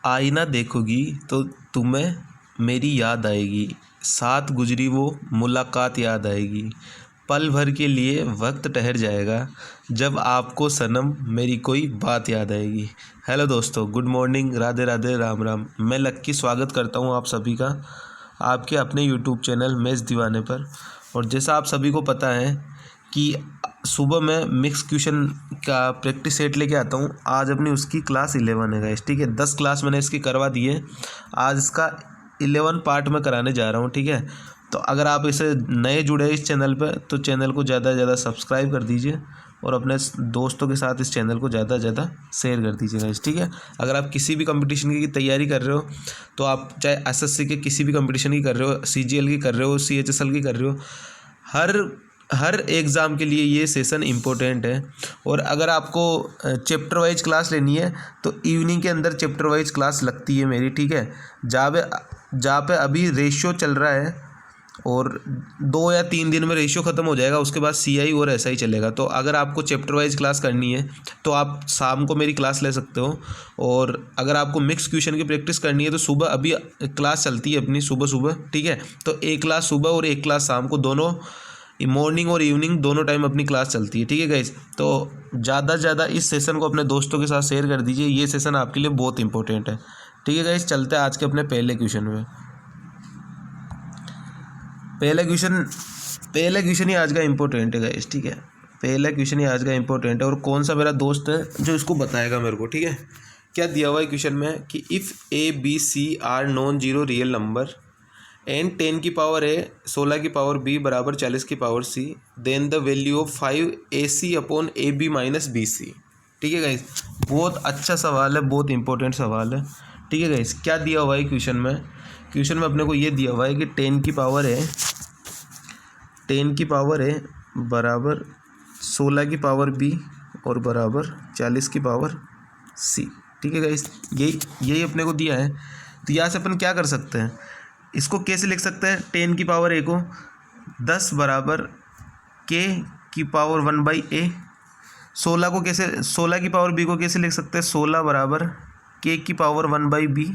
आईना देखोगी तो तुम्हें मेरी याद आएगी, साथ गुजरी वो मुलाकात याद आएगी, पल भर के लिए वक्त ठहर जाएगा, जब आपको सनम मेरी कोई बात याद आएगी। हेलो दोस्तों, गुड मॉर्निंग, राधे राधे, राम राम। मैं लक्की स्वागत करता हूं आप सभी का आपके अपने यूट्यूब चैनल मैच दीवाने पर। और जैसा आप सभी को पता है कि सुबह मैं मिक्स क्वेश्चन का प्रैक्टिस सेट लेके आता हूँ। आज अपनी उसकी क्लास 11 है गाइस, ठीक है। 10 क्लास मैंने इसकी करवा दी है, आज इसका 11 पार्ट मैं कराने जा रहा हूँ, ठीक है। तो अगर आप इसे नए जुड़े इस चैनल पर तो चैनल को ज़्यादा से ज़्यादा सब्सक्राइब कर दीजिए और अपने दोस्तों के साथ इस चैनल को ज़्यादा से ज़्यादा शेयर कर दीजिए गाइस, ठीक है। अगर आप किसी भी कंपटीशन की तैयारी कर रहे हो तो आप चाहे एसएससी के किसी भी कंपटीशन की कर रहे हो, सीजीएल की कर रहे हो, सीएचएसएल की कर रहे हो, हर एग्ज़ाम के लिए ये सेशन इम्पोर्टेंट है। और अगर आपको चैप्टर वाइज क्लास लेनी है तो इवनिंग के अंदर चैप्टर वाइज क्लास लगती है मेरी, ठीक है। जहाँ पे अभी रेशियो चल रहा है और 2 या 3 दिन में रेशियो ख़त्म हो जाएगा, उसके बाद सीआई और एसआई चलेगा। तो अगर आपको चैप्टर वाइज क्लास करनी है तो आप शाम को मेरी क्लास ले सकते हो। और अगर आपको मिक्स क्वेश्चन की प्रैक्टिस करनी है तो सुबह अभी क्लास चलती है अपनी सुबह, ठीक है। तो एक क्लास सुबह और एक क्लास शाम को, दोनों मॉर्निंग और इवनिंग दोनों टाइम अपनी क्लास चलती है, ठीक है गाइस। तो ज़्यादा से ज़्यादा इस सेशन को अपने दोस्तों के साथ शेयर कर दीजिए, ये सेशन आपके लिए बहुत इंपॉर्टेंट है, ठीक है गाइस। चलते हैं आज के अपने पहले क्वेश्चन में। पहला क्वेश्चन ही आज का इम्पोर्टेंट है गाइस, ठीक है। पहला क्वेश्चन ही आज का इम्पोर्टेंट है और कौन सा मेरा दोस्त है जो इसको बताएगा मेरे को, ठीक है। क्या दिया हुआ है क्वेश्चन में कि if A B C are non zero real number and 10 की पावर ए 16 की पावर बी बराबर 40 की power C, then the value of 5ac upon A B minus B C, ठीक है गाइस। बहुत अच्छा सवाल है, बहुत इंपॉर्टेंट सवाल है, ठीक है गाइस। क्या दिया हुआ है क्वेश्चन में अपने को ये दिया हुआ है कि 10 की पावर है बराबर 16 की पावर बी और बराबर 40 की पावर सी, ठीक है गाइस। यही अपने को दिया है। तो यहाँ से अपन क्या कर सकते हैं, इसको कैसे लिख सकते हैं। 10 की पावर ए को 10 बराबर के की पावर 1/a। 16 की पावर बी को कैसे लिख सकते हैं, 16 बराबर के की पावर 1/b।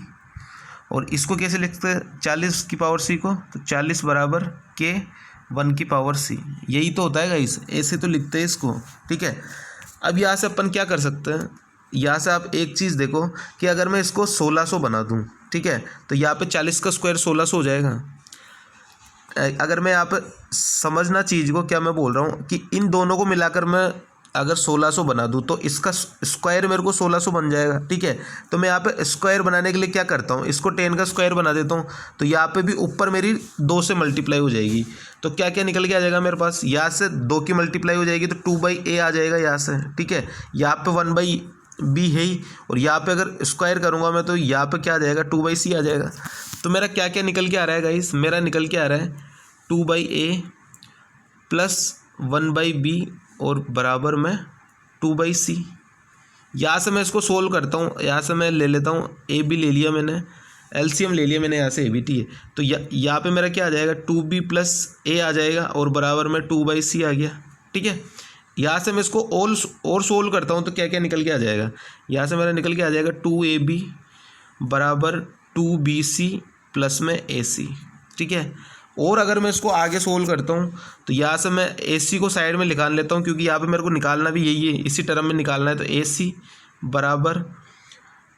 और इसको कैसे लिख सकते हैं 40 की पावर सी को, तो 40 बराबर के 1 की पावर सी। यही तो होता है गाइस, ऐसे तो लिखते हैं इसको, ठीक है। अब यहाँ से अपन क्या कर सकते हैं, यहाँ से आप एक चीज़ देखो कि अगर मैं इसको 1600 बना दूँ, ठीक है, तो यहाँ पे 40 का स्क्वायर 1600 हो जाएगा। अगर मैं यहाँ पे समझना चीज़ को, क्या मैं बोल रहा हूँ कि इन दोनों को मिलाकर मैं अगर 1600 बना दूँ तो इसका स्क्वायर मेरे को 1600 बन जाएगा, ठीक है। तो मैं यहाँ पे स्क्वायर बनाने के लिए क्या करता हूँ, इसको 10 का स्क्वायर बना देता हूँ। तो यहाँ पे भी ऊपर मेरी 2 से मल्टीप्लाई हो जाएगी। तो क्या क्या निकल के आ जाएगा मेरे पास, यहाँ से 2 की मल्टीप्लाई हो जाएगी तो 2/a आ जाएगा यहाँ से, ठीक है। यहाँ पे 1/b है ही, और यहाँ पे अगर स्क्वायर करूँगा मैं तो यहाँ पे क्या आ जाएगा 2/c आ जाएगा। तो मेरा क्या क्या निकल के आ रहा है गाइस, मेरा निकल के आ रहा है 2/a प्लस 1/b और बराबर में 2/c। यहाँ से मैं इसको सोल्व करता हूँ, यहाँ से मैं ले लेता हूँ ए बी ले लिया मैंने, एलसीएम ले लिया मैंने यहाँ से ए बी, ठीक है। तो यहाँ पे मेरा क्या आ जाएगा 2b प्लस a आ जाएगा और बराबर में 2/c आ गया, ठीक है। यहाँ से मैं इसको और सोल्व करता हूँ तो क्या क्या निकल के आ जाएगा, यहाँ से मेरा निकल के आ जाएगा 2ab बराबर 2bc प्लस में ac, ठीक है। और अगर मैं इसको आगे सोल्व करता हूँ तो यहाँ से मैं ac को साइड में निकाल लेता हूँ, क्योंकि यहाँ पे मेरे को निकालना भी यही है, इसी टर्म में निकालना है। तो ac बराबर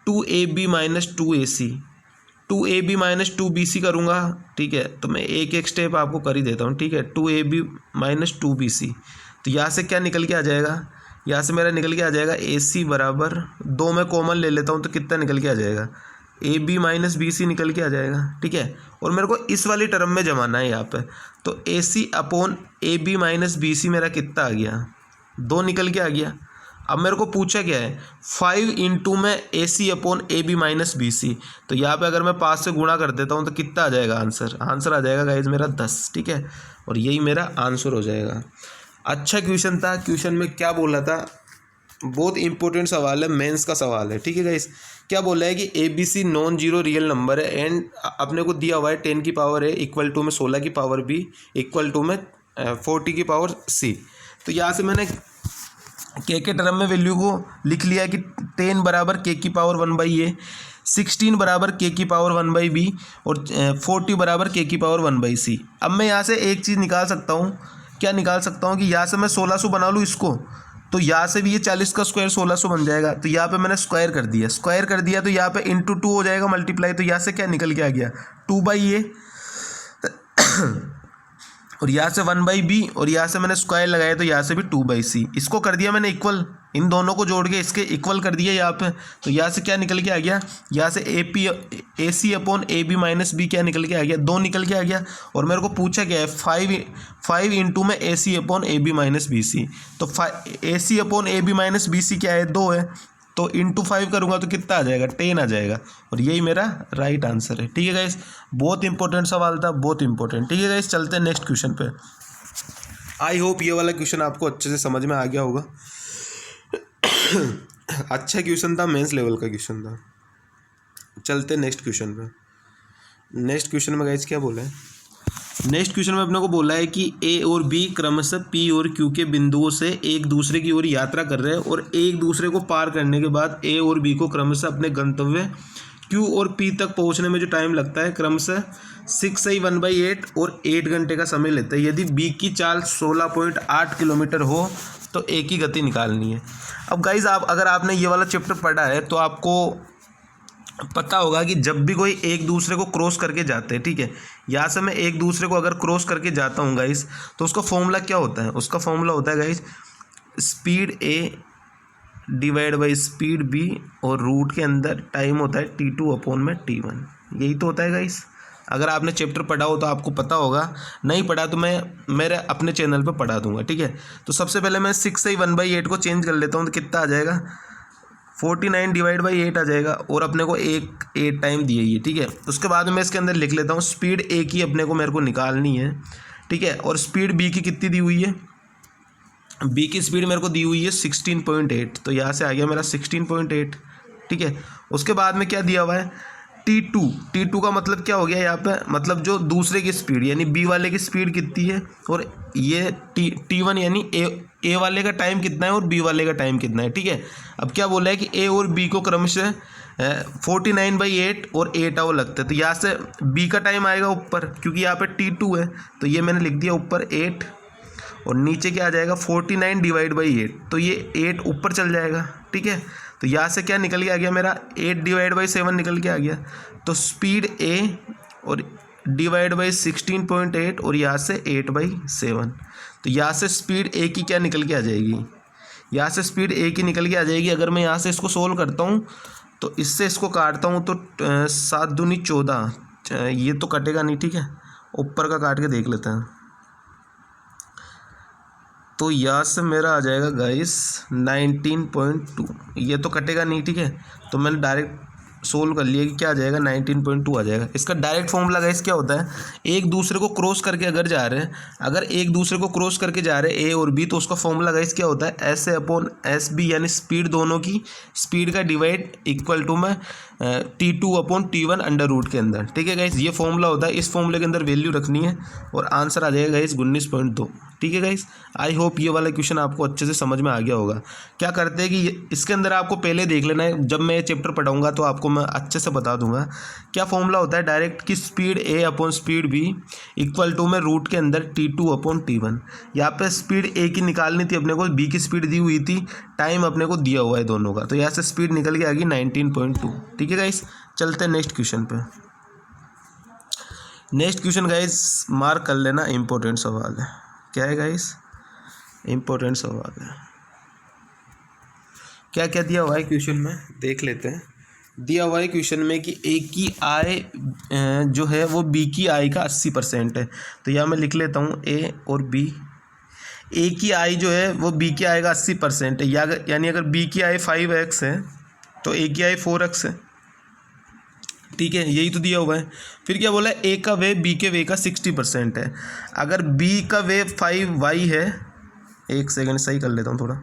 2ab minus 2ac, 2ab minus 2bc करूँगा, ठीक है। तो मैं एक एक स्टेप आपको कर ही देता हूँ, ठीक है। 2ab माइनस 2bc, तो यहाँ से क्या निकल के आ जाएगा, यहाँ से मेरा निकल के आ जाएगा ac बराबर 2 में कॉमन ले लेता हूँ तो कितना निकल के आ जाएगा, ab माइनस bc निकल के आ जाएगा, ठीक है। और मेरे को इस वाली टर्म में जमाना है यहाँ पे, तो ac upon ab minus bc मेरा कितना आ गया, 2 निकल के आ गया। अब मेरे को पूछा क्या है 5 इंटू में ac upon ab minus bc, तो यहाँ पे अगर मैं 5 से गुणा कर देता हूँ तो कितना आ जाएगा, आंसर आ जाएगा गाइज मेरा 10, ठीक है। और यही मेरा आंसर हो जाएगा। अच्छा क्वेश्चन था, क्वेश्चन में क्या बोला था, बहुत इंपॉर्टेंट सवाल है, मेंस का सवाल है, ठीक है गाइस। क्या बोला है कि A B C non zero real number है एंड अपने को दिया हुआ है 10 की पावर है इक्वल टू में 16 की पावर बी इक्वल टू में 40 की पावर सी। तो यहाँ से मैंने के टर्म में वैल्यू को लिख लिया कि 10 बराबर के की पावर 1/a, 16 बराबर के की पावर 1/b और 40 बराबर के की पावर 1/c। अब मैं यहाँ से एक चीज़ निकाल सकता हूँ, क्या निकाल सकता हूँ कि यहाँ से मैं 1600 बना लूँ इसको, तो यहाँ से भी ये 40 का स्क्वायर 1600 बन जाएगा। तो यहाँ पे मैंने स्क्वायर कर दिया, तो यहाँ पे इंटू 2 हो जाएगा मल्टीप्लाई, तो यहाँ से क्या निकल के आ गया 2/a और यहाँ से 1/b और यहाँ से मैंने स्क्वायर लगाया तो यहाँ से भी 2/c। इसको कर दिया मैंने इक्वल, इन दोनों को जोड़ के इसके इक्वल कर दिया यहाँ पे। तो यहाँ से क्या निकल के आ गया, यहाँ से AC upon AB minus B क्या निकल के आ गया, 2 निकल के आ गया। और मेरे को पूछा गया है 5 इंटू में AC upon AB minus BC। तो AC upon AB minus BC क्या है, 2 है, तो इंटू 5 करूँगा तो कितना आ जाएगा, 10 आ जाएगा। और यही मेरा राइट आंसर है। ठीक है गाइस, बहुत इंपॉर्टेंट सवाल था, बहुत इंपॉर्टेंट। ठीक है गाइस, चलते हैं नेक्स्ट क्वेश्चन पे। आई होप ये वाला क्वेश्चन आपको अच्छे से समझ में आ गया होगा। अच्छा क्वेश्चन था, मेंस लेवल का क्वेश्चन था। चलते हैं नेक्स्ट क्वेश्चन पे। नेक्स्ट क्वेश्चन में गाइस क्या बोला है, नेक्स्ट क्वेश्चन में अपने को बोला है कि ए और बी क्रमशः पी और क्यू के बिंदुओं से एक दूसरे की ओर यात्रा कर रहे हैं और एक दूसरे को पार करने के बाद ए और बी को क्रमशः अपने गंतव्य क्यू और पी तक पहुंचने में जो टाइम लगता है क्रमशः 6/1/8 और 8 घंटे का समय लेता है। यदि बी की चाल 16.8 किलोमीटर हो तो ए की गति निकालनी है। अब गाइज अगर आपने ये वाला चैप्टर पढ़ा है तो आपको पता होगा कि जब भी कोई एक दूसरे को क्रॉस करके जाते हैं, ठीक है, यहाँ से मैं एक दूसरे को अगर क्रॉस करके जाता हूँ गाइस, तो उसका फॉर्मूला क्या होता है, उसका फॉर्मूला होता है guys speed A divide by speed B और रूट के अंदर टाइम होता है T2 अपॉन में T1। यही तो होता है गाइस। अगर आपने चैप्टर पढ़ा हो तो आपको पता होगा, नहीं पढ़ा तो मैं मेरे अपने चैनल पे पढ़ा दूंगा। ठीक है, तो सबसे पहले मैं 6/1/8 को चेंज कर लेता हूँ तो कितना आ जाएगा, 49 डिवाइड बाई 8 आ जाएगा। और अपने को 8 टाइम दिए ये, ठीक है। उसके बाद मैं इसके अंदर लिख लेता हूँ स्पीड ए की अपने को मेरे को निकालनी है, ठीक है। और स्पीड बी की कितनी दी हुई है, बी की स्पीड मेरे को दी हुई है 16.8, तो यहाँ से आ गया मेरा 16.8, ठीक है। उसके बाद में क्या दिया हुआ है T2 का मतलब क्या हो गया यहाँ पे, मतलब जो दूसरे की स्पीड यानी बी वाले की स्पीड कितनी है, और ये T1 यानी ए वाले का टाइम कितना है और बी वाले का टाइम कितना है, ठीक है। अब क्या बोला है कि ए और बी को क्रमशः 49/8 और 8 आवर लगता है, तो यहाँ से बी का टाइम आएगा ऊपर, क्योंकि यहाँ पे T2 है तो ये मैंने लिख दिया ऊपर 8 और नीचे क्या आ जाएगा 49 डिवाइड बाई 8, तो ये 8 ऊपर चल जाएगा, ठीक है। तो यहाँ से क्या निकल के आ गया मेरा 8 डिवाइड बाई 7 निकल के आ गया। तो स्पीड ए और डिवाइड बाई 16.8 और यहाँ से 8/7, तो यहाँ से स्पीड ए की क्या निकल के आ जाएगी, यहाँ से स्पीड ए की निकल के आ जाएगी। अगर मैं यहाँ से इसको सोल्व करता हूँ तो इससे इसको काटता हूँ तो 7 दूनी 14, ये तो कटेगा नहीं, ठीक है, ऊपर का काट के देख लेते हैं। तो यहाँ से मेरा आ जाएगा गाइस 19.2, ये तो कटेगा नहीं, ठीक है। तो मैंने डायरेक्ट सोल्व कर लिया कि क्या आ जाएगा 19.2 आ जाएगा। इसका डायरेक्ट फॉर्मूला गाइस क्या होता है, एक दूसरे को क्रॉस करके अगर जा रहे हैं, अगर एक दूसरे को क्रॉस करके जा रहे हैं ए और बी, तो उसका फॉर्मूला गाइस क्या होता है SA अपॉन SB, यानी स्पीड दोनों की स्पीड का डिवाइड इक्वल टू में T2 upon T1 under root के अंदर, ठीक है गाइस। ये फॉर्मूला होता है, इस फॉर्मूले के अंदर वैल्यू रखनी है और आंसर आ जाएगा गाइस 19.2, ठीक है गाइस। आई होप ये वाला क्वेश्चन आपको अच्छे से समझ में आ गया होगा। क्या करते हैं कि इसके अंदर आपको पहले देख लेना है, जब मैं ये चैप्टर पढ़ाऊंगा तो आपको मैं अच्छे से बता दूंगा क्या फॉर्मूला होता है डायरेक्ट, कि speed A upon speed B equal to में रूट के अंदर T2 अपॉन T1। यहाँ पे स्पीड ए की निकालनी थी अपने को, बी की स्पीड दी हुई थी, टाइम अपने को दिया हुआ है दोनों का, तो यहाँ से स्पीड निकल के आ गई 19.2, ठीक है गाइस। चलते हैं नेक्स्ट क्वेश्चन पे। नेक्स्ट क्वेश्चन गाइस मार्क कर लेना, इंपॉर्टेंट सवाल है। क्या है गाइस, इंपॉर्टेंट सवाल है। क्या क्या दिया हुआ है क्वेश्चन में देख लेते हैं। दिया हुआ है क्वेश्चन में कि ए की आय जो है वो बी की आय का 80% है, तो यहाँ मैं लिख लेता हूँ ए और बी। ए की आय जो है वो बी की आय का 80% है, यानी अगर बी की आय 5x है तो ए की आय 4x है, ठीक है, यही तो दिया हुआ है। फिर क्या बोला है, ए का वे बी के वे का 60% है। अगर बी का वे 5y है, एक सेकंड सही कर लेता हूँ थोड़ा,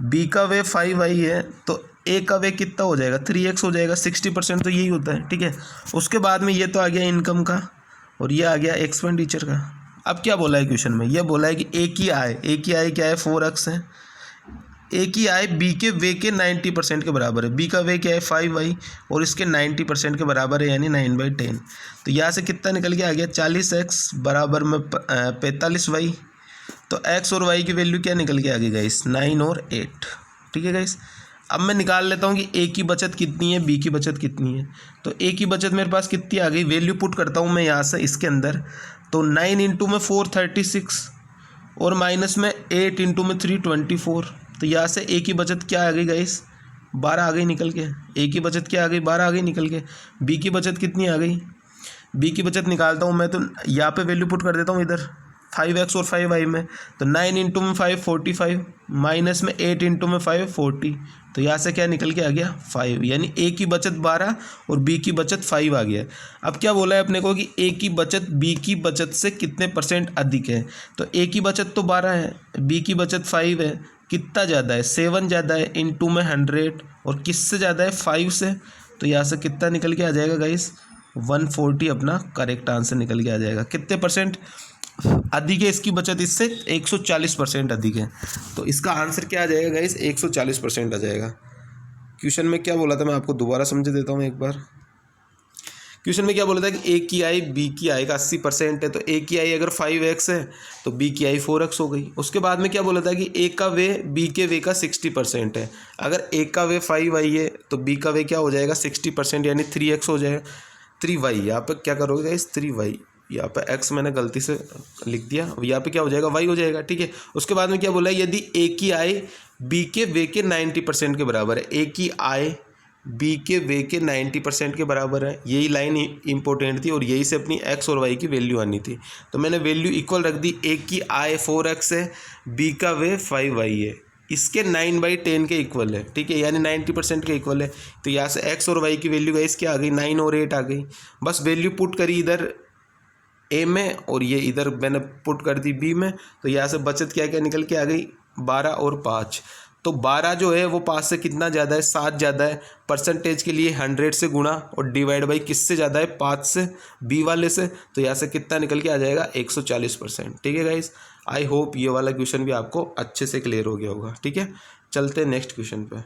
बी का वे 5y है तो ए का वे कितना हो जाएगा 3x हो जाएगा, 60% तो यही होता है, ठीक है। उसके बाद में ये तो आ गया इनकम का और ये आ गया एक्सपेंडिचर का। अब क्या बोला है क्वेश्चन में, ये बोला है कि ए की आय क्या है 4x है, ए की आय बी के वे के 90% के बराबर है। बी का वे क्या है 5y और इसके 90% के बराबर है यानी 9/10। तो यहाँ से कितना निकल के आ गया 40x बराबर में 45y। तो x और y की वैल्यू क्या निकल के आ गई गाइस 9 और 8। ठीक है गाइस। अब मैं निकाल लेता हूँ कि ए की बचत कितनी है, बी की बचत कितनी है। तो ए की बचत मेरे पास कितनी आ गई, वैल्यू पुट करता हूँ मैं यहाँ से इसके अंदर। तो 9 इंटू में 4 36 और माइनस में 8 इंटू में 3 24। तो यहाँ से ए की बचत क्या आ गई गाइस 12 आ गई निकल के। ए की बचत क्या आ गई 12 आ गई निकल के। बी की बचत कितनी आ गई, बी की बचत निकालता हूँ मैं। तो यहाँ पे वैल्यू पुट कर देता हूँ इधर 5x और 5y में। तो 9 इंटू में 5 45 माइनस में 8 इंटू में 5 40। तो यहाँ से क्या निकल के आ गया 5, यानी ए की बचत 12 और बी की बचत 5 आ गया। अब क्या बोला है अपने को कि ए की बचत बी की बचत से कितने % अधिक है। तो ए की बचत तो 12 है, बी की बचत 5 है, कितना ज़्यादा है 7 ज़्यादा है, इंटू में 100 और किससे ज़्यादा है 5 से। तो यहाँ से कितना निकल के आ जाएगा गाइस 140 अपना करेक्ट आंसर निकल के आ जाएगा। कितने % अधिक है इसकी बचत इससे 140% अधिक है। तो इसका आंसर क्या आ जाएगा गाइस 140% आ जाएगा। क्वेश्चन में क्या बोला था मैं आपको दोबारा समझ देता हूँ एक बार। क्वेश्चन में क्या बोला था कि ए की आय बी की आय का 80% है। तो ए की आय अगर 5x है तो बी की आय 4x हो गई। उसके बाद में क्या बोला था कि ए का वे बी के वे का 60% है। अगर ए का वे 5y है तो बी का वे क्या हो जाएगा 60% यानी 3x हो जाएगा 3y। यहाँ पर क्या करोगे गाइस 3y, यहाँ पे x मैंने गलती से लिख दिया, यहाँ पे क्या हो जाएगा y हो जाएगा। ठीक है। उसके बाद में क्या बोला है यदि a की आय b के वे के 90% के बराबर है। a की आय b के वे के 90% के बराबर है, यही लाइन इंपॉर्टेंट थी और यही से अपनी x और y की वैल्यू आनी थी। तो मैंने वैल्यू इक्वल रख दी। a की आय 4x है, b का वे 5y है, इसके 9/10 के इक्वल है। ठीक है, यानी 90% के इक्वल है। तो यहाँ से x और y की वैल्यू गाइस क्या आ गई 9 और 8 आ गई। बस वैल्यू पुट करी इधर ए में और ये इधर मैंने पुट कर दी बी में। तो यहाँ से बचत क्या क्या निकल के आ गई 12 और 5। तो 12 जो है वो 5 से कितना ज़्यादा है 7 ज़्यादा है। परसेंटेज के लिए 100 से गुणा और डिवाइड बाई किससे ज़्यादा है 5 से, बी वाले से। तो यहाँ से कितना निकल के आ जाएगा 140%। ठीक है गाइस, आई होप ये वाला क्वेश्चन भी आपको अच्छे से क्लियर हो गया होगा। ठीक है, चलते हैं नेक्स्ट क्वेश्चन पे।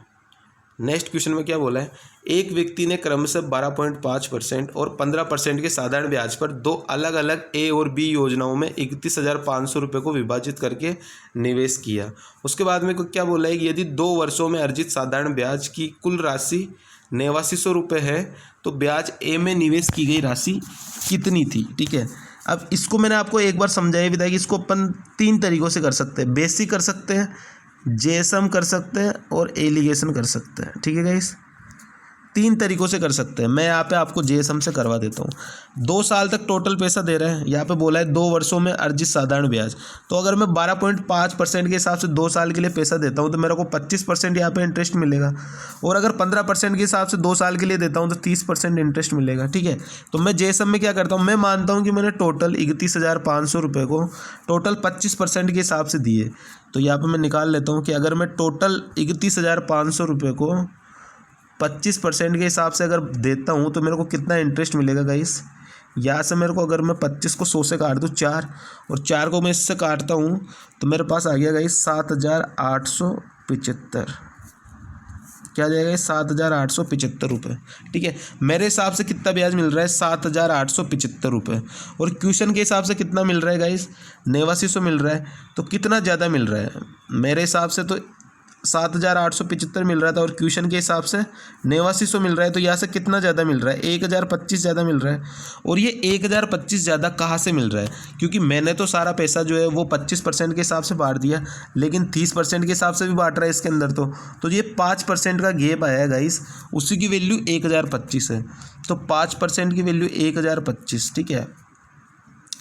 नेक्स्ट क्वेश्चन में क्या बोला है, एक व्यक्ति ने क्रमशः 12.5% और 15% के साधारण ब्याज पर दो अलग अलग ए और बी योजनाओं में 31,500 रुपये को विभाजित करके निवेश किया। उसके बाद में क्या बोला है कि यदि 2 वर्षों में अर्जित साधारण ब्याज की कुल राशि 8900 रुपये है तो ब्याज ए में निवेश की गई राशि कितनी थी। ठीक है, अब इसको मैंने आपको एक बार समझाया भी था कि इसको अपन 3 तरीक़ों से कर सकते हैं। बेसिक कर सकते हैं, जेएसएम कर सकते हैं और एलिगेशन कर सकते हैं। ठीक है गाइस, 3 तरीक़ों से कर सकते हैं। मैं यहाँ पे आपको जेएसएम से करवा देता हूँ। 2 साल तक टोटल पैसा दे रहे हैं, यहाँ पे बोला है 2 वर्षों में अर्जित साधारण ब्याज। तो अगर मैं 12.5% के हिसाब से 2 साल के लिए पैसा देता हूँ तो मेरे को 25% यहाँ पे इंटरेस्ट मिलेगा। और अगर 15% के हिसाब से 2 साल के लिए देता हूँ तो 30% इंटरेस्ट मिलेगा। ठीक है, तो मैं जेएसएम में क्या करता हूँ, मैं मानता हूँ कि मैंने टोटल 31,500 रुपये को टोटल 25% के हिसाब से दिए। तो यहाँ पर मैं निकाल लेता हूँ कि अगर मैं टोटल 31,500 रुपये को 25% के हिसाब से अगर देता हूँ तो मेरे को कितना इंटरेस्ट मिलेगा गाइस। यहाँ से मेरे को अगर मैं 25 को 100 से काट दूँ 4 और 4 को मैं इससे काटता हूँ तो मेरे पास आ गया गाइस 7,875। क्या आ जाएगा 7,875 रुपये। ठीक है, मेरे हिसाब से कितना ब्याज मिल रहा है 7,875 रुपये। और क्वेश्चन के हिसाब से कितना मिल रहा है गाइस 8900 मिल रहा है। तो कितना ज़्यादा मिल रहा है, मेरे हिसाब से तो 7,875 मिल रहा था और क्वेश्चन के हिसाब से 8900 मिल रहा है। तो यहाँ से कितना ज़्यादा मिल रहा है 1,025 ज़्यादा मिल रहा है। और ये 1,025 ज़्यादा कहाँ से मिल रहा है, क्योंकि मैंने तो सारा पैसा जो है वो 25% के हिसाब से बांट दिया, लेकिन 30% के हिसाब से भी बांट रहा है इसके अंदर। तो ये 5% का गैप आया है गाइस, उसी की वैल्यू 1,025 है। तो 5% की वैल्यू 1,025। ठीक है,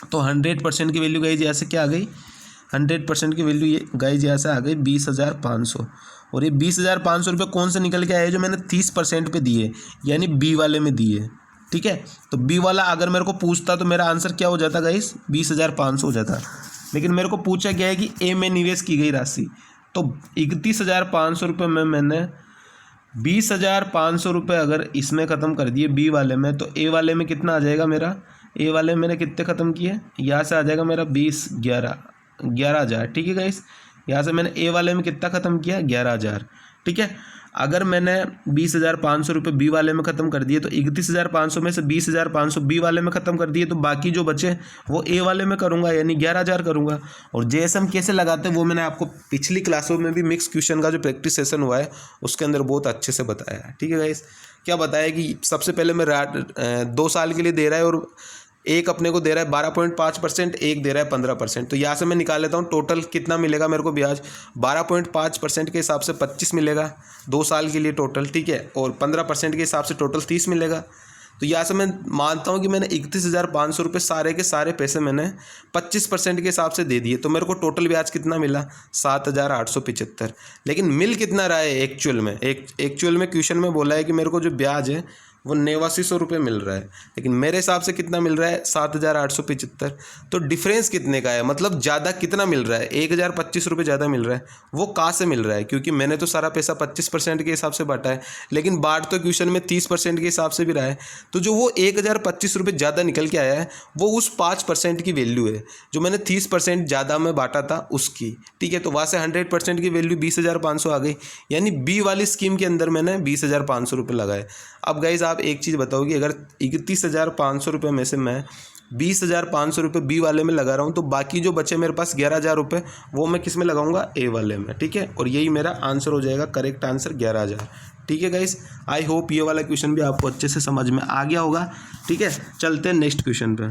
तो 100% की वैल्यू गाइस यहाँ से क्या आ गई 100% की वैल्यू ये गाइज यहाँ से आ गई 20,500। और ये 20,500 रुपये कौन से निकल के आए जो मैंने 30% पे दिए, यानी बी वाले में दिए। ठीक है, तो बी वाला अगर मेरे को पूछता तो मेरा आंसर क्या हो जाता गाइज 20,500 हो जाता। लेकिन मेरे को पूछा गया है कि ए में निवेश की गई राशि। तो 31,500 रुपये में मैंने 20,500 रुपये अगर इसमें ख़त्म कर दिए बी वाले में, तो ए वाले में कितना आ जाएगा मेरा, ए वाले में मैंने कितने ख़त्म किए, यहाँ से आ जाएगा मेरा 11,000। ठीक है गाइस, यहाँ से मैंने ए वाले में कितना ख़त्म किया, 11,000, ठीक है। अगर मैंने 20,500 रुपये बी वाले में ख़त्म कर दिए तो 31,500 में से 20,500 बी वाले में ख़त्म कर दिए, तो बाकी जो बचे वो ए वाले में करूँगा, यानी 11,000 करूँगा। और जेएसएम कैसे लगाते हैं वो मैंने आपको पिछली क्लासों में भी मिक्स क्वेश्चन का जो प्रैक्टिस सेशन हुआ है उसके अंदर बहुत अच्छे से बताया है, ठीक है गाइस। क्या बताया कि सबसे पहले मैं 2 साल के लिए दे रहा है और एक अपने को दे रहा है 12.5%, एक दे रहा है 15%। तो यहाँ से मैं निकाल लेता हूँ टोटल कितना मिलेगा मेरे को ब्याज। 12.5% के हिसाब से 25 मिलेगा 2 साल के लिए टोटल, ठीक है। और 15% के हिसाब से टोटल 30 मिलेगा। तो यहाँ से मैं मानता हूँ कि मैंने 31,500 रुपये सारे के सारे पैसे मैंने 25% के हिसाब से दे दिए। तो मेरे को टोटल ब्याज कितना मिला, 7,875। लेकिन मिल कितना रहा है एक्चुअल में, एक्चुअल में क्वेश्चन में बोला है कि मेरे को जो ब्याज है वो 8900 रुपये मिल रहा है, लेकिन मेरे हिसाब से कितना मिल रहा है, 7,875। तो डिफरेंस कितने का है, मतलब ज़्यादा कितना मिल रहा है, 1,025 रुपये ज़्यादा मिल रहा है। वो कहाँ से मिल रहा है, क्योंकि मैंने तो सारा पैसा 25% के हिसाब से बांटा है, लेकिन बांट तो क्वेश्चन में 30% के हिसाब से भी रहा है। तो जो वो 1,025 रुपये ज़्यादा निकल के आया है वो उस 5% की वैल्यू है जो मैंने 30% ज़्यादा में बांटा था उसकी, ठीक है। तो वहाँ से 100% की वैल्यू 20,500 आ गई, यानी बी वाली स्कीम के अंदर मैंने 20,500 रुपये लगाए। अब गाइज आप एक चीज़ बताओ कि अगर 31,500 रुपये में से मैं 20,500 रुपये बी वाले में लगा रहा हूँ तो बाकी जो बचे मेरे पास 11,000 रुपये वो मैं किस में लगाऊंगा, ए वाले में, ठीक है। और यही मेरा आंसर हो जाएगा, करेक्ट आंसर 11,000, ठीक है गाइस। आई होप ये वाला क्वेश्चन भी आपको अच्छे से समझ में आ गया होगा, ठीक है। चलते हैं नेक्स्ट क्वेश्चन पे।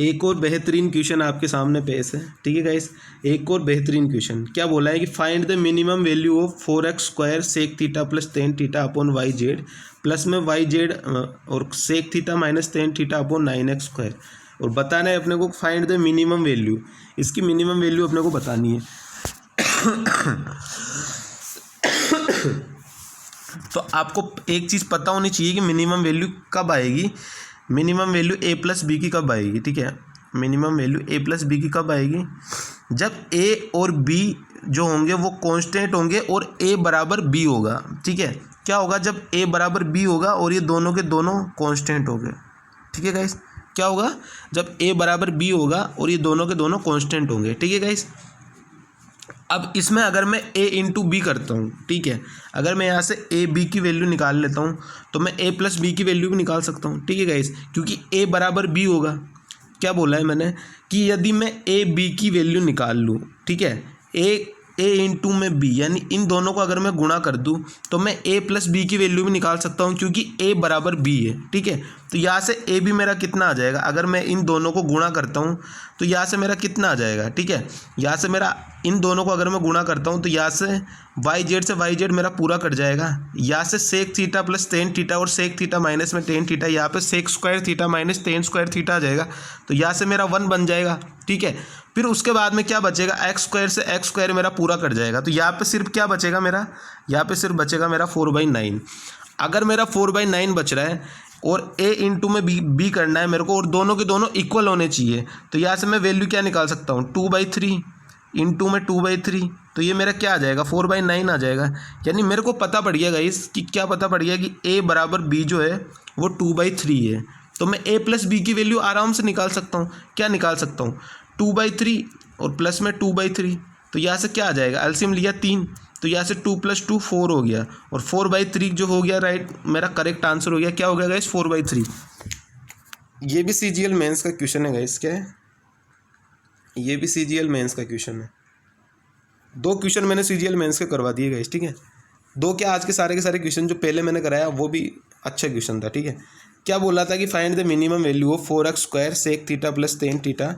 एक और बेहतरीन क्वेश्चन आपके सामने पेश है, ठीक है गाइस। एक और बेहतरीन क्वेश्चन क्या बोला है कि find the minimum value of 4x² sec theta plus tan theta upon Y Z, plus में वाई जेड और sec theta minus tan theta upon 9x²। और बताना है अपने को फाइंड द मिनिमम वैल्यू, इसकी मिनिमम वैल्यू अपने को बतानी है। तो आपको एक चीज़ पता होनी चाहिए कि मिनिमम वैल्यू कब आएगी, मिनिमम वैल्यू ए प्लस बी की कब आएगी, ठीक है। मिनिमम वैल्यू ए प्लस बी की कब आएगी, जब ए और बी जो होंगे वो कांस्टेंट होंगे और ए बराबर बी होगा, ठीक है। क्या होगा, जब ए बराबर बी होगा और ये दोनों के दोनों कांस्टेंट होंगे, ठीक है गाइस। क्या होगा, जब ए बराबर बी होगा और ये दोनों के दोनों कांस्टेंट होंगे, ठीक है गाइस। अब इसमें अगर मैं a इंटू बी करता हूँ, ठीक है, अगर मैं यहाँ से a b की वैल्यू निकाल लेता हूँ तो मैं a प्लस बी की वैल्यू भी निकाल सकता हूँ, ठीक है गाइस, क्योंकि a बराबर b होगा। क्या बोला है मैंने कि यदि मैं a b की वैल्यू निकाल लूँ, ठीक है, a इंटू में b, यानी इन दोनों को अगर मैं गुणा कर दूँ तो मैं a प्लस बी की वैल्यू भी निकाल सकता हूँ, क्योंकि a बराबर b है, ठीक है। तो यहाँ से a भी मेरा कितना आ जाएगा, अगर मैं इन दोनों को गुणा करता हूँ तो यहाँ से मेरा कितना आ जाएगा, ठीक है। यहाँ से मेरा इन दोनों को अगर मैं गुणा करता हूँ तो यहाँ से वाई जेड से वाई जेड मेरा पूरा कट जाएगा। यहाँ से sec theta plus tan theta और सेक थीटा माइनस में टेन थीटा, यहाँ पे sec square theta minus tan square theta आ जाएगा। तो यहाँ से मेरा 1 बन जाएगा, ठीक है। फिर उसके बाद में क्या बचेगा, एक्स स्क्वायर से एक्स स्क्वायर मेरा पूरा कट जाएगा। तो यहाँ पे सिर्फ क्या बचेगा मेरा, यहाँ पे सिर्फ बचेगा मेरा 4/9। अगर मेरा 4/9 बच रहा है और a इंटू में b करना है मेरे को और दोनों के दोनों इक्वल होने चाहिए, तो यहाँ से मैं वैल्यू क्या निकाल सकता हूँ, 2/3 इंटू में 2/3, तो ये मेरा क्या आ जाएगा, 4/9 आ जाएगा। यानी मेरे को पता पड़ गया गाइस कि क्या पता पड़ गया कि a बराबर b जो है वो 2/3 है। तो मैं a प्लस बी की वैल्यू आराम से निकाल सकता हूँ। क्या निकाल सकता हूँ, 2/3 और प्लस में 2/3, तो यहाँ से क्या आ जाएगा, एलसीएम लिया 3, तो यहाँ से 2 + 2 4 हो गया और 4/3 जो हो गया, राइट, मेरा करेक्ट आंसर हो गया। क्या हो गया गाइस, 4/3। ये भी सीजीएल मेंस का क्वेश्चन है गाइस, क्या है, ये भी सीजीएल मेंस का क्वेश्चन है। 2 क्वेश्चन मैंने सीजीएल मेंस के करवा दिए गाइस, ठीक है। 2 क्या, आज के सारे क्वेश्चन जो पहले मैंने कराया वो भी अच्छा क्वेश्चन था, ठीक है। क्या बोला था कि find the minimum value of 4x² sec theta plus tan theta.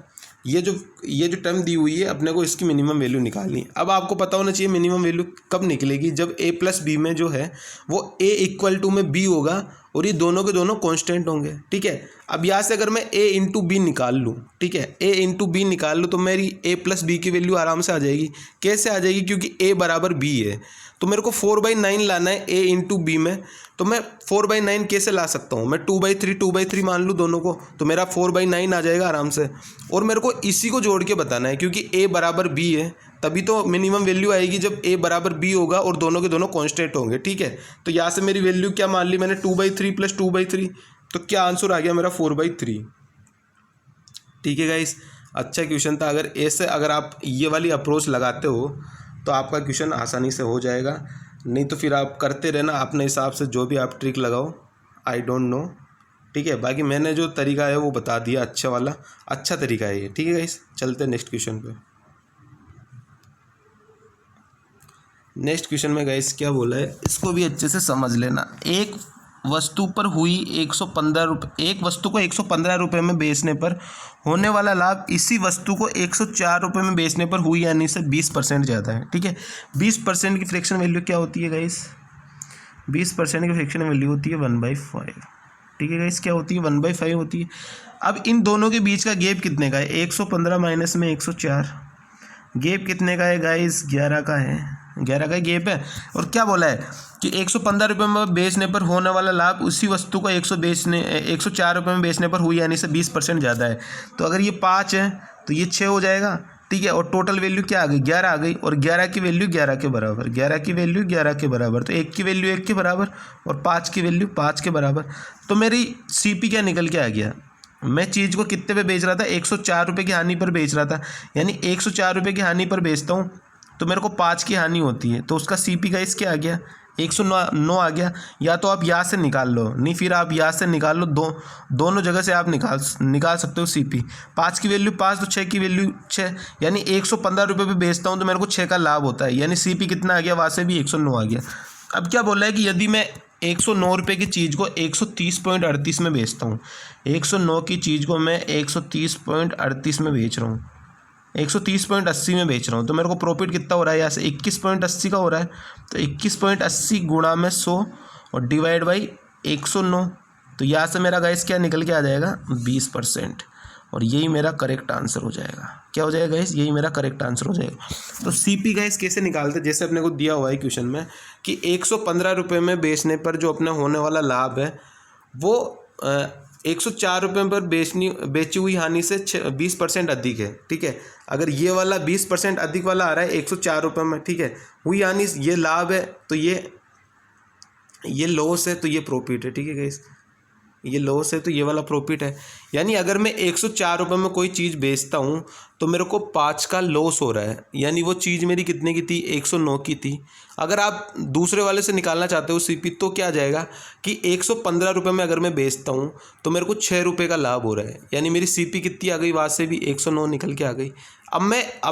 ये जो टर्म दी हुई है अपने को इसकी मिनिमम वैल्यू निकालनी है। अब आपको पता होना चाहिए मिनिमम वैल्यू कब निकलेगी, जब a प्लस बी में जो है वो a इक्वल टू में b होगा और ये दोनों के दोनों कांस्टेंट होंगे, ठीक है। अब यहाँ से अगर मैं a इंटू बी निकाल लूँ, ठीक है, a इंटू बी निकाल लूँ तो मेरी a प्लस बी की वैल्यू आराम से आ जाएगी। कैसे आ जाएगी, क्योंकि a बराबर b है। तो मेरे को 4/9 लाना है a इंटू बी में, तो मैं 4/9 कैसे ला सकता हूँ, मैं 2/3 मान लूँ दोनों को, तो मेरा 4/9 आ जाएगा आराम से। और मेरे को इसी को जोड़ के बताना है, क्योंकि a बराबर b है, तभी तो मिनिमम वैल्यू आएगी जब a बराबर b होगा और दोनों के दोनों कांस्टेंट होंगे, ठीक है। तो यहाँ से मेरी वैल्यू क्या मान ली मैंने, 2/3 + 2/3, तो क्या आंसर आ गया मेरा 4/3, ठीक है गाइस। अच्छा क्वेश्चन था। अगर आप ये वाली अप्रोच लगाते हो तो आपका क्वेश्चन आसानी से हो जाएगा, नहीं तो फिर आप करते रहना अपने हिसाब से जो भी आप ट्रिक लगाओ, आई डोंट नो, ठीक है। बाकी मैंने जो तरीका है वो बता दिया, अच्छा वाला अच्छा तरीका है ये, ठीक है गाइस। चलते हैं नेक्स्ट क्वेश्चन पे। नेक्स्ट क्वेश्चन में गाइस क्या बोला है, इसको भी अच्छे से समझ लेना। एक वस्तु पर हुई 115 रुपये, एक वस्तु को 115 रुपये में बेचने पर होने वाला लाभ इसी वस्तु को 104 रुपये में बेचने पर हुई यानी से 20% ज़्यादा है, ठीक है। 20% की फ्रैक्शन वैल्यू क्या होती है गाइस? 20% की फ्रैक्शन वैल्यू होती है 1/5, ठीक है गाइस। क्या होती है? 1/5 होती है। अब इन दोनों के बीच का गैप कितने का है? 115 माइनस में 104, गैप कितने का है गाइस? 11 का है, 11 का गैप है। और क्या बोला है कि 115 रुपये में बेचने पर होने वाला लाभ उसी वस्तु को 104 रुपये में बेचने पर हुई यानी से 20% ज़्यादा है। तो अगर ये 5 है तो ये 6 हो जाएगा, ठीक है। और टोटल वैल्यू क्या आ गई? 11 आ गई। और 11 की वैल्यू 11 के बराबर, 11 की वैल्यू 11 के बराबर, तो 1 की वैल्यू 1 के बराबर और 5 की वैल्यू 5 के बराबर। तो मेरी CP क्या निकल के आ गया? मैं चीज़ को कितने पे बेच रहा था? 104 रुपये की हानि पर बेच रहा था, यानी 104 रुपये की हानि पर बेचता हूँ तो मेरे को 5 की हानि होती है, तो उसका CP का इसके आ गया 109 आ गया। या तो आप यहाँ से निकाल लो, नहीं फिर आप यहाँ से निकाल लो, दोनों जगह से आप निकाल सकते हो CP। 5 की वैल्यू 5 तो 6 की वैल्यू 6, यानी 115 रुपये पे बेचता हूँ तो मेरे को 6 का लाभ होता है, यानी CP कितना आ गया? वहाँ से भी 109 आ गया। अब क्या बोल रहा है कि यदि मैं 109 रुपये की चीज़ को 130.38 में बेचता हूँ, 109 की चीज़ को मैं 130.38 में बेच रहा हूँ, 130.80 में बेच रहा हूँ, तो मेरे को प्रॉफिट कितना हो रहा है? यहाँ से 21.80 का हो रहा है। तो 21.80 गुणा में 100 और डिवाइड बाई 109, तो यहाँ से मेरा गाइस क्या निकल के आ जाएगा? 20%। और यही मेरा करेक्ट आंसर हो जाएगा। क्या हो जाएगा गाइस? यही मेरा करेक्ट आंसर हो जाएगा। तो CP गाइस कैसे निकालते? जैसे अपने को दिया हुआ है क्वेश्चन में कि 115 रुपये में बेचने पर जो अपना होने वाला लाभ है वो 104 रुपये पर बेची हुई हानि से 20% अधिक है, ठीक है। अगर ये वाला 20% अधिक वाला आ रहा है 104 रुपये में, ठीक है, हुई हानि ये लाभ है, तो ये लॉस है तो ये प्रॉफिट है, ठीक है गाइस। ये लॉस है तो ये वाला प्रॉफिट है। यानी अगर मैं 104 रुपये में कोई चीज़ बेचता हूँ तो मेरे को 5 का लॉस हो रहा है, यानी वो चीज़ मेरी कितने की थी? 109 की थी। अगर आप दूसरे वाले से निकालना चाहते हो CP तो क्या आ जाएगा कि 115 रुपये में अगर मैं बेचता हूँ तो मेरे को 6 रुपये का लाभ हो रहा है, यानी मेरी CP कितनी आ गई? वहाँ से भी 109 निकल के आ गई। अब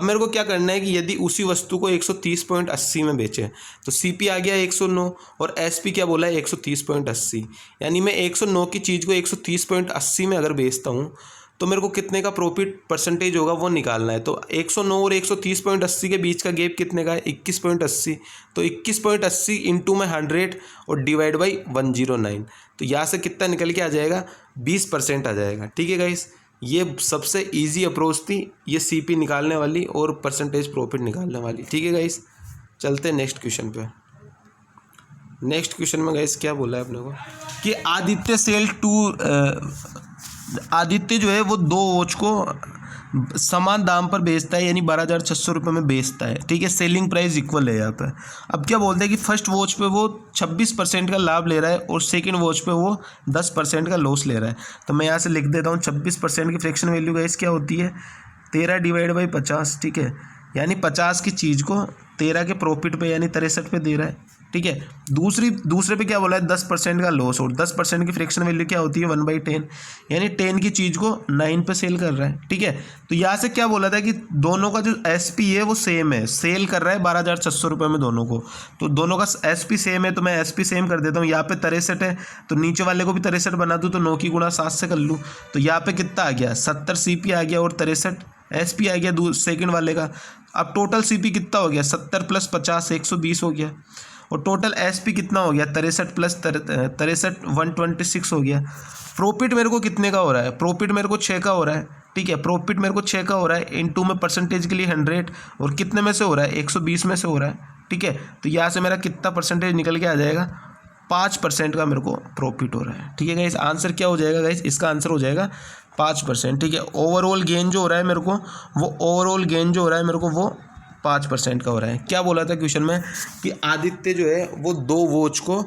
मेरे को क्या करना है कि यदि उसी वस्तु को 130.80 में बेचें तो CP आ गया 109 और SP क्या बोला है? 130.80, यानी मैं 109 की चीज़ को 130.80 में अगर बेचता हूँ तो मेरे को कितने का प्रॉफिट परसेंटेज होगा वो निकालना है। तो 109 और 130.80 के बीच का गैप कितने का है? 21.80। तो 21.80 इंटू में 100 और डिवाइड बाई 109, तो यहाँ से कितना निकल के आ जाएगा? 20% आ जाएगा, ठीक है गाइस। ये सबसे इजी अप्रोच थी ये CP निकालने वाली और परसेंटेज प्रॉफिट निकालने वाली, ठीक है गाइस। चलते हैं नेक्स्ट क्वेश्चन पे। नेक्स्ट क्वेश्चन में गाइस क्या बोला है अपने को कि आदित्य जो है वो 2 वॉच को समान दाम पर बेचता है, यानी 12,600 रुपये में बेचता है, ठीक है। सेलिंग प्राइस इक्वल है यहाँ पे। अब क्या बोलते हैं कि फर्स्ट वॉच पे वो 26% का लाभ ले रहा है और सेकंड वॉच पे वो 10% का लॉस ले रहा है। तो मैं यहाँ से लिख देता हूँ 26% की फ्रैक्शन वैल्यू गाइस क्या होती है? 13 डिवाइड बाई 50, ठीक है। यानी 50 की चीज़ को 13 के प्रॉफिट पे यानी 63 पे दे रहा है, ठीक है। दूसरे पे क्या बोला है? 10% का लॉस, और 10% की फ्रैक्शन वैल्यू क्या होती है? 1/10, यानी 10 की चीज़ को 9 पे सेल कर रहा है, ठीक है। तो यहाँ से क्या बोला था कि दोनों का जो SP है वो सेम है, सेल कर रहा है 12,600 रुपये में दोनों को, तो दोनों का SP सेम है, तो मैं SP सेम कर देता हूँ। यहाँ पे 63 है तो नीचे वाले को भी 63 बना दूँ, तो 9 की गुणा 7 से कर लूँ, तो यहाँ पे कितना आ गया? 70 CP आ गया और 63 SP आ गया सेकंड वाले का। अब टोटल CP कितना हो गया? 70 + 50 120 हो गया, और टोटल SP कितना हो गया? 63 + 63 126 हो गया। प्रॉफिट मेरे को कितने का हो रहा है? प्रॉफिट मेरे को 6 का हो रहा है, ठीक है। प्रॉफिट मेरे को 6 का हो रहा है, इनटू में परसेंटेज के लिए 100, और कितने में से हो रहा है? 120 में से हो रहा है, ठीक है। तो यहाँ से मेरा कितना परसेंटेज निकल के आ जाएगा? 5% का मेरे को प्रॉफिट हो रहा है, ठीक है गाइस। आंसर क्या हो जाएगा गाइस? इसका आंसर हो जाएगा 5%, ठीक है। ओवरऑल गेन जो हो रहा है मेरे को वो 5% का हो रहा है। क्या बोला था क्वेश्चन में कि आदित्य जो है वो 2 वॉच को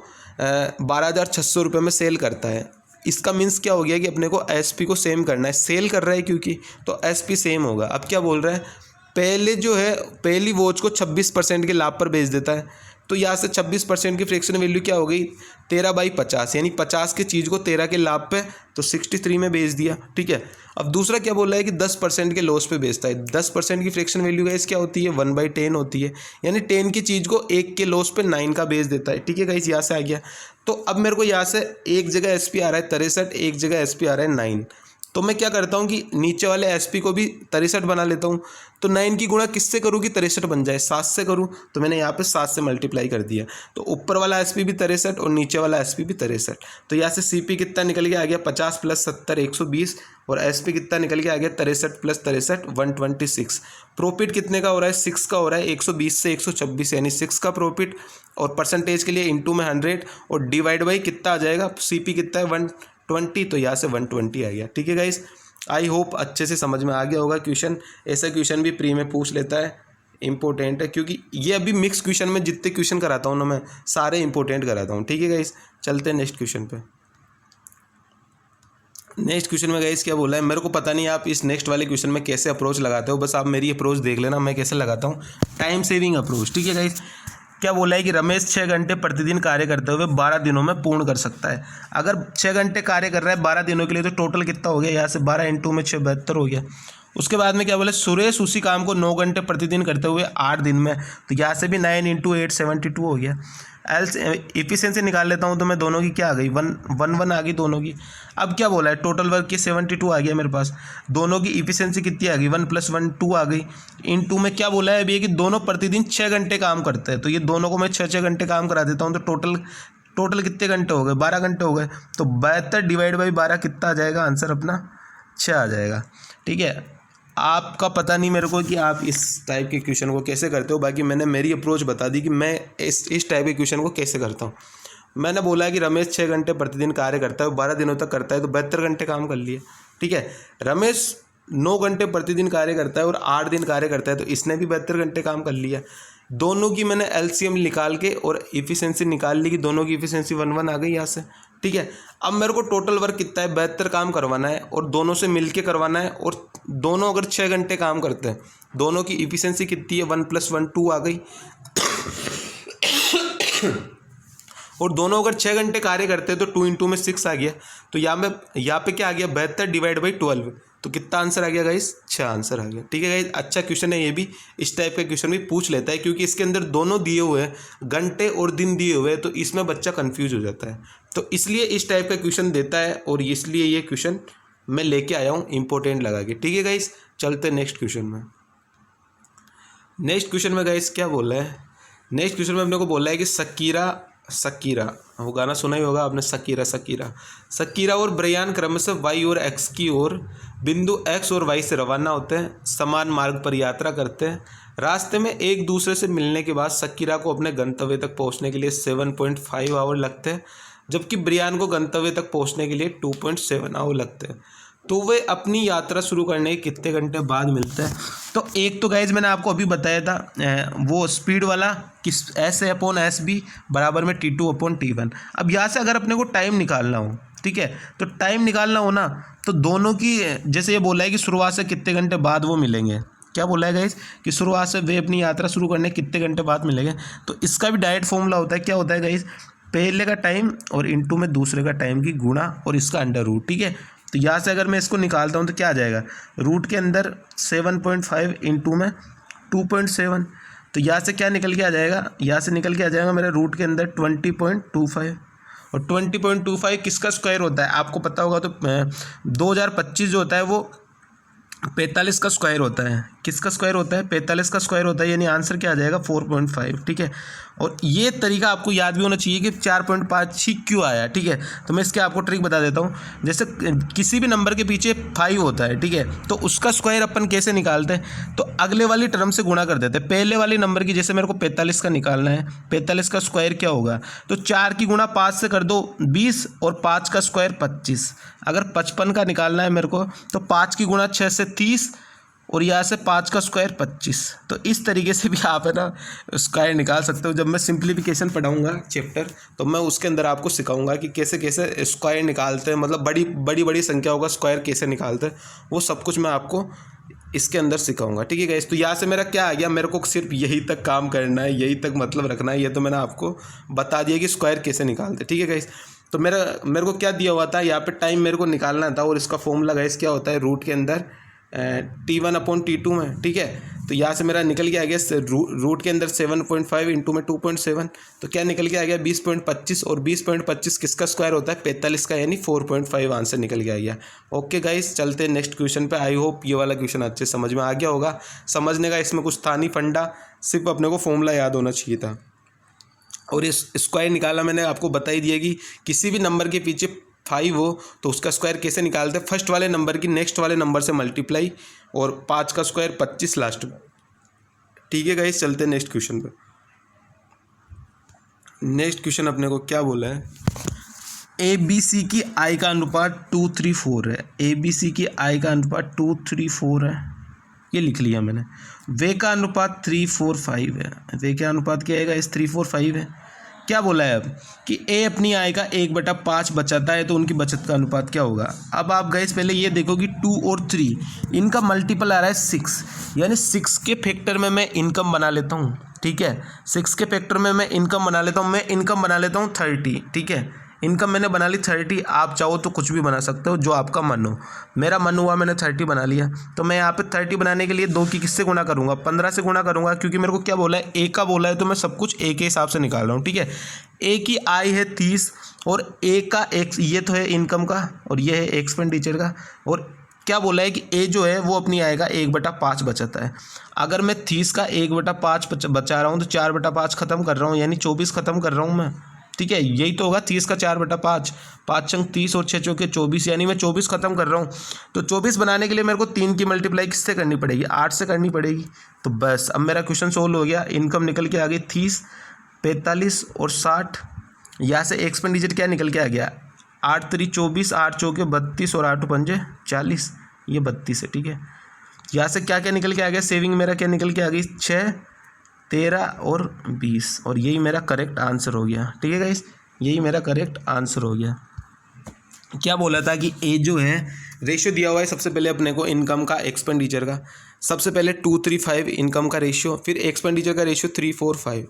12,600 रुपये में सेल करता है, इसका मीन्स क्या हो गया कि अपने को एसपी को सेम करना है, सेल कर रहा है क्योंकि, तो एसपी सेम होगा। अब क्या बोल रहा है, पहले जो है पहली वॉच को 26% के लाभ पर बेच देता है, तो यहाँ से 26% की फ्रैक्शन वैल्यू क्या हो गई 13/50, यानी 50 की चीज़ को 13 के लाभ पे तो 63 में बेच दिया, ठीक है। अब दूसरा क्या बोला है कि 10% के लॉस पे बेचता है। 10% की फ्रैक्शन वैल्यू गाइस क्या होती है 1/10 होती है, यानी 10 की चीज़ को 1 के लॉस पे 9 का बेच देता है, ठीक है गाइस। यहाँ से आ गया। तो अब मेरे को यहाँ से एक जगह एसपी आ रहा है 63, एक जगह एसपी आ रहा है 9, तो मैं क्या करता हूँ कि नीचे वाले एसपी को भी 63 बना लेता हूँ। तो 9 की गुणा किससे करूँ कि 63 बन जाए, 7 से करूँ, तो मैंने यहाँ पे 7 से मल्टीप्लाई कर दिया। तो ऊपर वाला एसपी भी 63 और नीचे वाला एसपी भी 63। तो यहाँ से सीपी कितना निकल के आ गया 50 + 70 120, और एसपी कितना निकल के आ गया 63 + 63 126। प्रॉफिट कितने का हो रहा है 6 का हो रहा है, 120 से 126 यानी 6 का प्रॉफिट, और परसेंटेज के लिए इंटू में 100 और डिवाइड बाई कितना आ जाएगा, सीपी कितना है 120, तो यहाँ से 120 आ गया, ठीक है गाइस। आई होप अच्छे से समझ में आ गया होगा क्वेश्चन। ऐसा क्वेश्चन भी प्री में पूछ लेता है, इंपॉर्टेंट है, क्योंकि ये अभी मिक्स क्वेश्चन में जितने क्वेश्चन कराता हूँ ना मैं सारे इंपॉर्टेंट कराता हूँ, ठीक है गाइस। चलते हैं नेक्स्ट क्वेश्चन पे। नेक्स्ट क्वेश्चन में गाइस क्या बोला है, मेरे को पता नहीं आप इस नेक्स्ट वाले क्वेश्चन में कैसे अप्रोच लगाते हो, बस आप मेरी अप्रोच देख लेना मैं कैसे लगाता हूँ, टाइम सेविंग अप्रोच, ठीक है गाइस। क्या बोला है कि रमेश 6 घंटे प्रतिदिन कार्य करते हुए 12 दिनों में पूर्ण कर सकता है। अगर 6 घंटे कार्य कर रहा है 12 दिनों के लिए, तो टोटल कितना हो गया, यहाँ से 12 × 6 72 हो गया। उसके बाद में क्या बोला, सुरेश उसी काम को 9 घंटे प्रतिदिन करते हुए 8 दिन में, तो यहाँ से भी 9 × 8 72 हो गया। एल्स इफिशिएंसी निकाल लेता हूँ तो मैं दोनों की क्या आ गई 1 आ गई दोनों की। अब क्या बोला है, टोटल वर्क की 72 आ गया मेरे पास, दोनों की इफिशिएंसी कितनी आ गई 1 + 1 2 आ गई। इन 2 में क्या बोला है अभी कि दोनों प्रतिदिन 6 घंटे काम करते हैं, तो ये दोनों को मैं 6 घंटे काम करा देता हूँ, तो टोटल कितने घंटे हो गए 12 घंटे हो गए। तो 72 / 12 कितना आ जाएगा, आंसर अपना 6 आ जाएगा, ठीक है। आपका पता नहीं मेरे को कि आप इस टाइप के क्वेश्चन को कैसे करते हो, बाकी मैंने मेरी अप्रोच बता दी कि मैं इस टाइप के क्वेश्चन को कैसे करता हूँ। मैंने बोला है कि रमेश 6 घंटे प्रतिदिन कार्य करता है, 12 दिनों तक करता है, तो 72 घंटे काम कर लिए, ठीक है। रमेश 9 घंटे प्रतिदिन कार्य करता है और 8 दिन कार्य करता है, तो इसने भी 72 घंटे काम कर लिया। दोनों की मैंने एलसीएम निकाल के और इफिशिएंसी निकाल ली कि दोनों की इफिशिएंसी 1 आ गई यहाँ से, ठीक है। अब मेरे को टोटल वर्क कितना है 72 काम करवाना है और दोनों से मिलके करवाना है, और दोनों अगर 6 घंटे काम करते हैं, दोनों की इफिशिएंसी कितनी है 1 + 1 2 आ गई और दोनों अगर 6 घंटे कार्य करते हैं तो 2 × में 6 आ गया। तो यहाँ पे क्या आ गया 72 / 12, तो कितना आंसर आ गया गाइस 6 आंसर आ गया, ठीक है गाइस। अच्छा क्वेश्चन है ये भी, इस टाइप का क्वेश्चन भी पूछ लेता है, क्योंकि इसके अंदर दोनों दिए हुए हैं, घंटे और दिन दिए हुए हैं, तो इसमें बच्चा कंफ्यूज हो जाता है, तो इसलिए इस टाइप का क्वेश्चन देता है, और इसलिए ये क्वेश्चन मैं लेके आया हूँ इंपॉर्टेंट लगा के, ठीक है गाइस। चलते नेक्स्ट क्वेश्चन में। नेक्स्ट क्वेश्चन में गाइस क्या बोला है, नेक्स्ट क्वेश्चन में अपने को बोला है कि सकीरा वो गाना सुना ही होगा आपने, सकीरा और ब्रयान क्रमशः वाई और एक्स की ओर बिंदु एक्स और वाई से रवाना होते हैं, समान मार्ग पर यात्रा करते हैं। रास्ते में एक दूसरे से मिलने के बाद सकीरा को अपने गंतव्य तक पहुंचने के लिए 7.5 आवर लगते हैं, जबकि ब्रियान को गंतव्य तक पहुंचने के लिए 2.7 आवर लगते हैं। तो वे अपनी यात्रा शुरू करने के कितने घंटे बाद मिलते हैं। तो एक तो गाइज मैंने आपको अभी बताया था वो स्पीड वाला कि SA/SB बराबर में T2/T1। अब यहाँ से अगर अपने को टाइम निकालना हो, ठीक है, तो टाइम निकालना हो ना, तो दोनों की जैसे ये बोला है कि शुरुआत से कितने घंटे बाद वो मिलेंगे, क्या बोला है गाइज कि शुरुआत से वे अपनी यात्रा शुरू करने कितने घंटे बाद मिलेंगे। तो इसका भी डायरेक्ट फॉर्मूला होता है, क्या होता है गाइज, पहले का टाइम और इंटू में दूसरे का टाइम की गुणा और इसका अंडर रूट, ठीक है। तो यहाँ से अगर मैं इसको निकालता हूँ तो क्या आ जाएगा, रूट के अंदर 7.5 इंटू में 2.7, तो यहाँ से क्या निकल के आ जाएगा, यहाँ से निकल के आ जाएगा मेरे रूट के अंदर 20.25, और 20.25 किसका स्क्वायर होता है आपको पता होगा, तो 2025 जो होता है वो 45 का स्क्वायर होता है। किसका स्क्वायर होता है 45 का स्क्वायर होता है, यानी आंसर क्या आ जाएगा 4.5, ठीक है। और ये तरीका आपको याद भी होना चाहिए कि 4.5 ही क्यों आया, ठीक है। तो मैं इसके आपको ट्रिक बता देता हूँ, जैसे किसी भी नंबर के पीछे 5 होता है, ठीक है, तो उसका स्क्वायर अपन कैसे निकालते हैं, तो अगले वाली टर्म से गुणा कर देते हैं। पहले वाली नंबर की जैसे मेरे को 45 का निकालना है, 45 का स्क्वायर क्या होगा, तो 4 की गुणा 5 से कर दो 20 और 5 का स्क्वायर 25। अगर 55 का निकालना है मेरे को, तो 5 की गुणा 6 से 30 और यहाँ से 5 का स्क्वायर 25। तो इस तरीके से भी आप है ना स्क्वायर निकाल सकते हो। जब मैं सिंप्लीफिकेशन पढ़ाऊंगा चैप्टर तो मैं उसके अंदर आपको सिखाऊंगा कि कैसे कैसे स्क्वायर निकालते हैं, मतलब बड़ी बड़ी संख्याओं का स्क्वायर कैसे निकालते हैं, वो सब कुछ मैं आपको इसके अंदर सिखाऊंगा। ठीक है गाइस, तो यहाँ से मेरा क्या आ गया, मेरे को सिर्फ यही तक काम करना है, यही तक मतलब रखना है। ये तो मैंने आपको बता दिया कि स्क्वायर कैसे निकालते। ठीक है गाइस, तो मेरे को क्या दिया हुआ था यहाँ पे, टाइम मेरे को निकालना था और इसका फॉर्मूला गाइस क्या होता है, रूट के अंदर T1/T2 में। ठीक है, तो यहाँ से मेरा निकल के आ गया रूट के अंदर 7.5 इंटू में 2.7, तो क्या निकल के आ गया 20.25, और 20.25 किसका स्क्वायर होता है 45 का, यानी 4.5 आंसर निकल के आ गया। ओके गाइस, चलते हैं नेक्स्ट क्वेश्चन पे। आई होप ये वाला क्वेश्चन अच्छे समझ में आ गया होगा। समझने का इसमें कुछ था नहीं फंडा, सिर्फ अपने को फॉर्मूला याद होना चाहिए था। और इस स्क्वायर निकाला मैंने आपको बता ही दिया कि किसी भी नंबर के पीछे 5 हो तो उसका स्क्वायर कैसे निकालते हैं, फर्स्ट वाले नंबर की नेक्स्ट वाले नंबर से मल्टीप्लाई, और 5 का स्क्वायर 25 लास्ट में। ठीक है गाइस, चलते हैं नेक्स्ट क्वेश्चन पे। नेक्स्ट क्वेश्चन अपने को क्या बोला है, ABC की आई का अनुपात 2:3:4 है। ABC की आई का अनुपात 2:3:4 है, ये लिख लिया मैंने। वे का अनुपात 3:4:5 है। वे का अनुपात क्या आएगा, इस 3:4:5 है। क्या बोला है अब कि ए अपनी आय का 1/5 बचाता है, तो उनकी बचत का अनुपात क्या होगा। अब आप गाइस पहले ये देखो कि 2 और 3 इनका मल्टीपल आ रहा है 6, यानी 6 के फैक्टर में मैं इनकम बना लेता हूँ। ठीक है, 6 के फैक्टर में मैं इनकम बना लेता हूँ, मैं इनकम बना लेता हूँ 30। ठीक है, इनकम मैंने बना ली 30। आप चाहो तो कुछ भी बना सकते हो, जो आपका मन हो। मेरा मन हुआ मैंने 30 बना लिया, तो मैं यहाँ पे 30 बनाने के लिए 2 की किससे गुणा करूँगा, 15 से गुणा करूँगा, क्योंकि मेरे को क्या बोला है, ए का बोला है, तो मैं सब कुछ ए के हिसाब से निकाल रहा हूँ। ठीक है, ए की आय है 30 और ए का एक्स, ये तो है इनकम का और ये है एक्सपेंडिचर का। और क्या बोला है कि ए जो है वो अपनी आय का 1/5 बचाता है। अगर मैं 30 का 1/5 बचा रहा हूँ तो 4/5 खत्म कर रहा हूँ, यानी 24 खत्म कर रहा हूँ मैं। ठीक है, यही तो होगा 30 का 4/5, 5 चंग 30 और 6 चौके 24, यानी मैं 24 खत्म कर रहा हूँ। तो 24 बनाने के लिए मेरे को 3 की मल्टीप्लाई किससे करनी पड़ेगी, 8 से करनी पड़ेगी। तो बस अब मेरा क्वेश्चन सोल्व हो गया। इनकम निकल के आ गई 30, 45 और 60। यहाँ से एक्सपेंडिचर क्या निकल के आ गया, 8 3 24, 8 चौके 32 और 8 पंजे 40, ये 32 है। ठीक है, यहाँ से क्या क्या निकल के आ गया, सेविंग मेरा क्या निकल के आ गई 6, 13 और 20, और यही मेरा करेक्ट आंसर हो गया। ठीक है गाइस, यही मेरा करेक्ट आंसर हो गया। क्या बोला था कि ए जो है रेशियो दिया हुआ है, सबसे पहले अपने को इनकम का एक्सपेंडिचर का, सबसे पहले 2:3:5 इनकम का रेशियो, फिर एक्सपेंडिचर का रेशियो 3:4:5।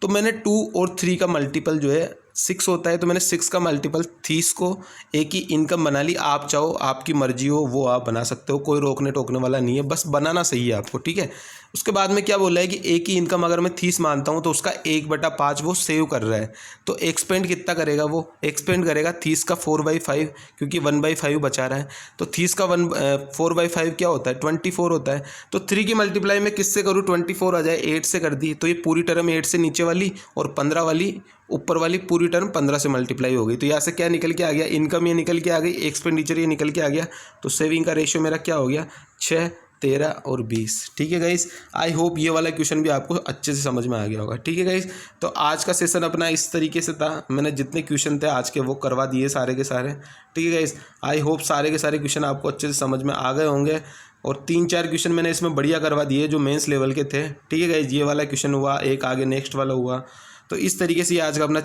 तो मैंने 2 और 3 का मल्टीपल जो है 6 होता है, तो मैंने 6 का मल्टीपल 30 को ए की इनकम बना ली। आप चाहो, आपकी मर्जी हो, वो आप बना सकते हो, कोई रोकने टोकने वाला नहीं है, बस बनाना सही है आपको। ठीक है, उसके बाद में क्या बोला है कि ए की इनकम अगर मैं 30 मानता हूँ तो उसका 1/5 वो सेव कर रहा है, तो एक्सपेंड कितना करेगा, वो एक्सपेंड करेगा 30 का 4/5, क्योंकि 1/5 बचा रहा है। तो 30 का 4/5 क्या होता है, 24 होता है। तो 3 की मल्टीप्लाई मैं किससे करूँ, 24 आ जाए, 8 से कर दी, तो ये पूरी टर्म 8 से नीचे वाली और 15 वाली ऊपर वाली पूरी टर्म 15 से मल्टीप्लाई हो गई। तो यहाँ से क्या निकल के आ गया, इनकम ये निकल के आ गई, एक्सपेंडिचर ये निकल के आ गया। तो सेविंग का रेशियो मेरा क्या हो गया, 6, 13 और 20। ठीक है गाइस, आई होप ये वाला क्वेश्चन भी आपको अच्छे से समझ में आ गया होगा। ठीक है गाइस, तो आज का सेशन अपना इस तरीके से था, मैंने जितने क्वेश्चन थे आज के वो करवा दिए सारे के सारे। ठीक है गाइस, आई होप सारे के सारे क्वेश्चन आपको अच्छे से समझ में आ गए होंगे, और 3-4 क्वेश्चन मैंने इसमें बढ़िया करवा दिए जो मेंस लेवल के थे। ठीक है गाइस, ये वाला क्वेश्चन हुआ, एक आगे नेक्स्ट वाला हुआ। तो इस तरीके से आज का अपना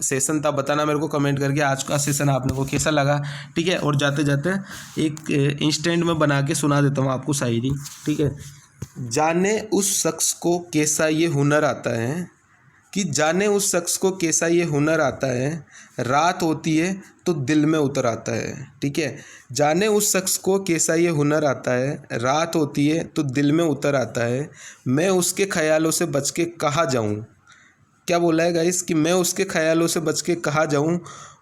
सेशन था। बताना मेरे को कमेंट करके आज का सेशन आपने को कैसा लगा। ठीक है, और जाते जाते एक इंस्टेंट में बना के सुना देता हूँ आपको शायरी। ठीक है, जाने उस शख्स को कैसा ये हुनर आता है, कि जाने उस शख्स को कैसा ये हुनर आता है, रात होती है तो दिल में उतर आता है। ठीक है, जाने उस शख्स को कैसा ये हुनर आता है, रात होती है तो दिल में उतर आता है, मैं उसके ख्यालों से बच के कहाँ जाऊँ। क्या बोला है गाइस कि मैं उसके ख्यालों से बच के कहाँ जाऊँ,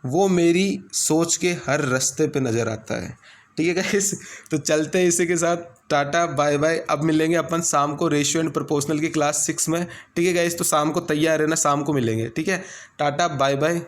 वो मेरी सोच के हर रास्ते पे नज़र आता है। ठीक है गाइस, तो चलते हैं इसी के साथ, टाटा बाय बाय। अब मिलेंगे अपन शाम को रेशियो एंड प्रोपोर्शनल की क्लास 6 में। ठीक है गाइस, तो शाम को तैयार रहना, शाम को मिलेंगे। ठीक है, टाटा बाय बाय।